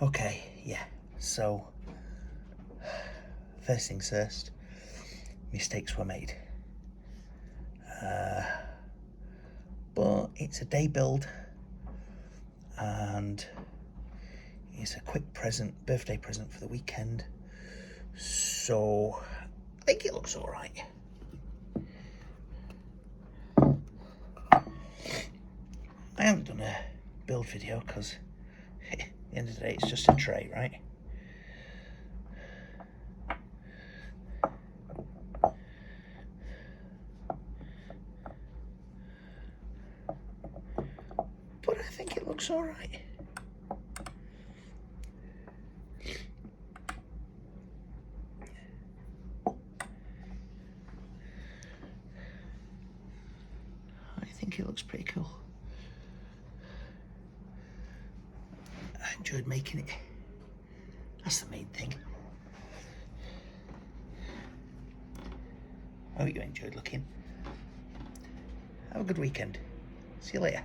Okay, yeah, so first things first, mistakes were made. But it's a day build and it's a quick present, birthday present for the weekend. So I think it looks all right. I haven't done a build video because at the end of the day it's just a tray, right? But I think it looks all right. I think it looks pretty cool. I enjoyed making it. That's the main thing. I hope you enjoyed looking. Have a good weekend. See you later.